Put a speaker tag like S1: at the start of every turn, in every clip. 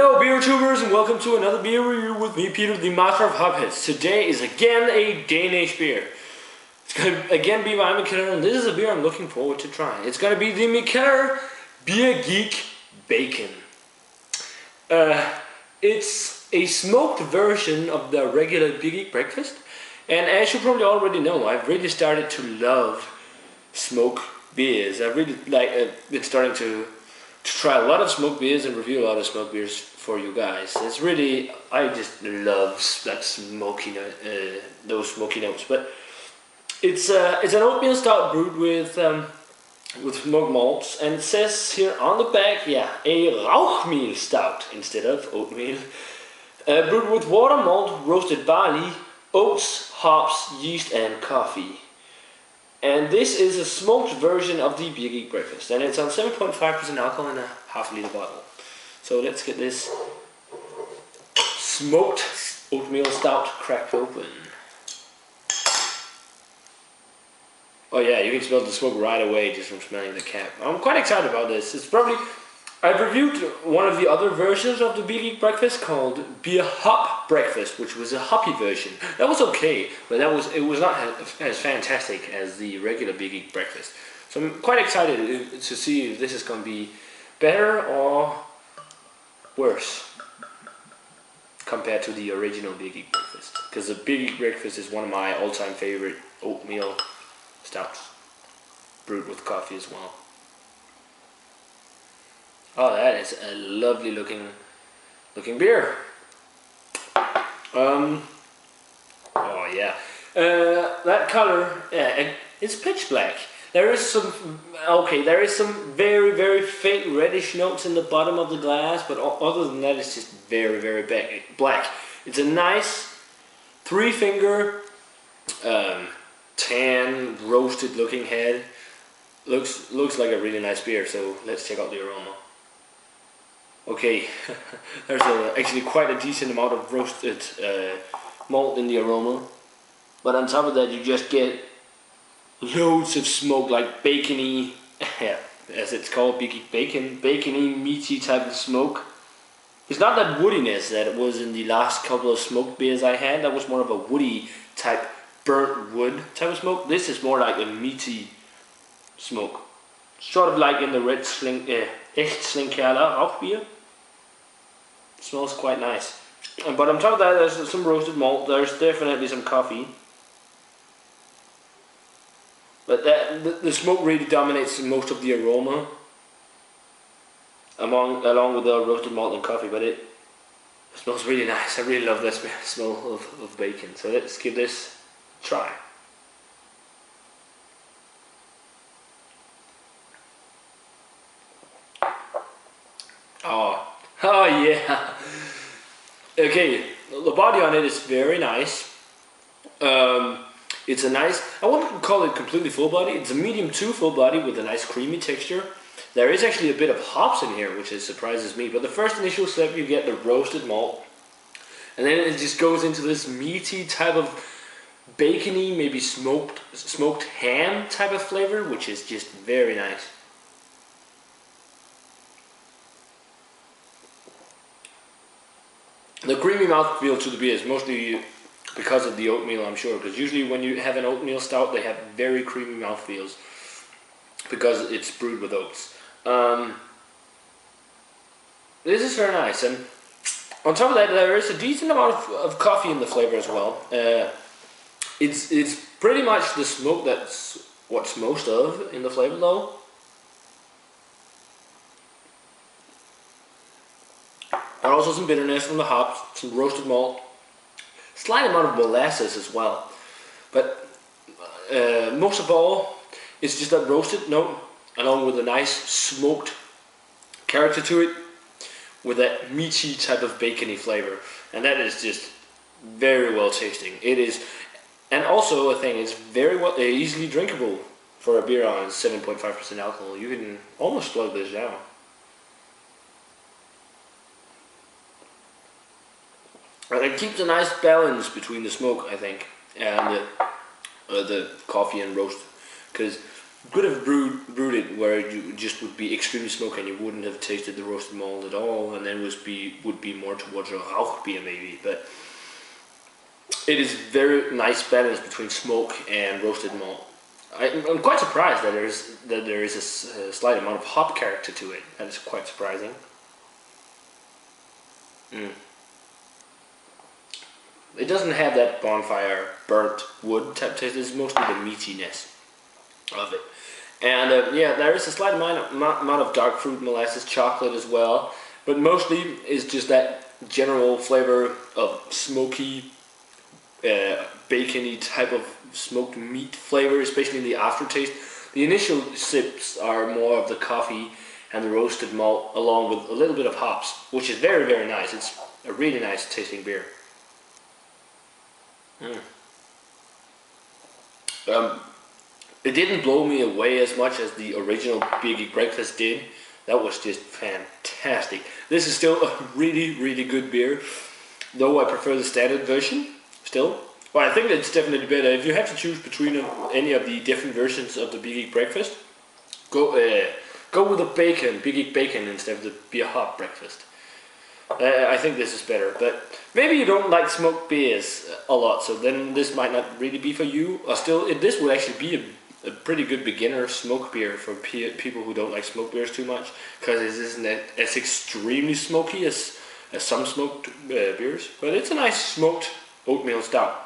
S1: Hello beer tubers and welcome to another beer review with me, Peter, the master of hopheads. Today is again a Danish beer. It's going to again be by Mikkeller, and this is a beer I'm looking forward to trying. It's going to be the Mikkeller Beer Geek Bacon. It's a smoked version of the regular Beer Geek breakfast, and as you probably already know, I've really started to love smoked beers. I've really been starting to try a lot of smoked beers and review a lot of smoked beers for you guys. It's really, I just love that smoky those smoky notes. But it's an oatmeal stout brewed with smoked malts, and it says here on the back, yeah, a rauchmeal stout instead of oatmeal, brewed with water, malt, roasted barley, oats, hops, yeast, and coffee. And this is a smoked version of the Beer Geek breakfast, and it's on 7.5% alcohol in a half-liter bottle. So let's get this smoked oatmeal stout cracked open. Oh yeah, you can smell the smoke right away just from smelling the cap. I'm quite excited about this. It's probably, I've reviewed one of the other versions of the Beer Geek breakfast called Beer Hop Breakfast, which was a hoppy version. That was okay, but it was not as fantastic as the regular Beer Geek breakfast. So I'm quite excited to see if this is going to be better or worse compared to the original Beer Geek breakfast. Because the Beer Geek breakfast is one of my all-time favorite oatmeal stouts, brewed with coffee as well. Oh, that is a lovely looking beer. Oh yeah, that color, yeah, it's pitch black. There is some very faint reddish notes in the bottom of the glass, but other than that, it's just very black. It's a nice 3-finger tan roasted looking head. Looks like a really nice beer. So let's check out the aroma. Okay, there's actually quite a decent amount of roasted malt in the aroma, but on top of that you just get loads of smoke, like bacony, as it's called, bacony, meaty type of smoke. It's not that woodiness that it was in the last couple of smoked beers I had. That was more of a woody type, burnt wood type of smoke. This is more like a meaty smoke, sort of like in the red Slinkerla Rauchbier. Smells quite nice. But on top of that, there's some roasted malt. There's definitely some coffee. But the smoke really dominates most of the aroma, along with the roasted malt and coffee. But it smells really nice. I really love this smell of bacon. So let's give this a try. Oh yeah. Okay, the body on it is very nice. It's a nice, I wouldn't call it completely full body. It's a medium to full body with a nice creamy texture. There is actually a bit of hops in here, which surprises me. But the first initial step, you get the roasted malt, and then it just goes into this meaty type of bacony, maybe smoked ham type of flavor, which is just very nice. The creamy mouthfeel to the beer is mostly because of the oatmeal, I'm sure, because usually when you have an oatmeal stout, they have very creamy mouthfeels because it's brewed with oats. This is very nice, and on top of that, there is a decent amount of coffee in the flavor as well. It's pretty much the smoke that's what's most of in the flavor, though. And also some bitterness from the hops, some roasted malt, slight amount of molasses as well. But most of all, it's just that roasted note, along with a nice smoked character to it, with that meaty type of bacony flavor. And that is just very well tasting. It is, and also a thing, it's very well, easily drinkable for a beer on 7.5% alcohol. You can almost slug this down. And it keeps a nice balance between the smoke, I think, and the coffee and roast. Because could have brewed it where you just would be extremely smoky and you wouldn't have tasted the roasted malt at all, and then would be more towards a Rauch beer maybe. But it is very nice balance between smoke and roasted malt. I'm quite surprised that there is a slight amount of hop character to it. That is quite surprising. It doesn't have that bonfire burnt wood type taste. It's mostly the meatiness of it. And yeah, there is a slight amount of dark fruit, molasses, chocolate as well. But mostly is just that general flavor of smoky, bacony type of smoked meat flavor, especially in the aftertaste. The initial sips are more of the coffee and the roasted malt along with a little bit of hops, which is very, very nice. It's a really nice tasting beer. It didn't blow me away as much as the original Beer Geek Breakfast did. That was just fantastic. This is still a really, really good beer, though I prefer the standard version still. Well, I think it's definitely better. If you have to choose between any of the different versions of the Beer Geek Breakfast, go with the bacon, Beer Geek Bacon, instead of the Beer Hop Breakfast. I think this is better, but maybe you don't like smoked beers a lot, so then this might not really be for you. Or still, this would actually be a pretty good beginner smoke beer for people who don't like smoked beers too much, because it isn't as extremely smoky as some smoked beers, but it's a nice smoked oatmeal stout.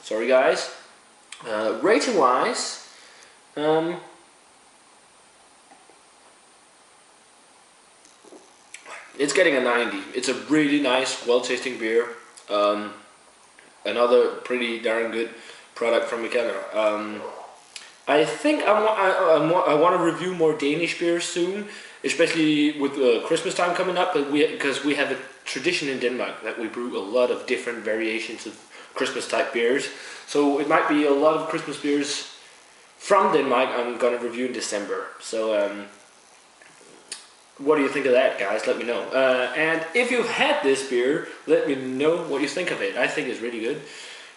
S1: Sorry guys. Rating wise, it's getting a 90. It's a really nice, well-tasting beer. Another pretty darn good product from Mikkeller. I think I want to review more Danish beers soon, especially with Christmas time coming up. Because we have a tradition in Denmark that we brew a lot of different variations of Christmas type beers. So it might be a lot of Christmas beers from Denmark I'm gonna review in December. So what do you think of that, guys? Let me know. And if you've had this beer, let me know what you think of it. I think it's really good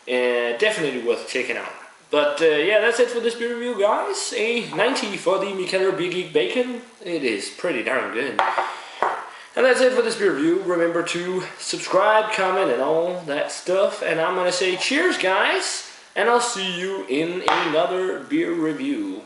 S1: and definitely worth checking out. But yeah, that's it for this beer review, guys. A 90 for the Mikkeller Beer Geek Bacon. It is pretty darn good. And that's it for this beer review. Remember to subscribe, comment, and all that stuff. And I'm gonna say cheers, guys. And I'll see you in another beer review.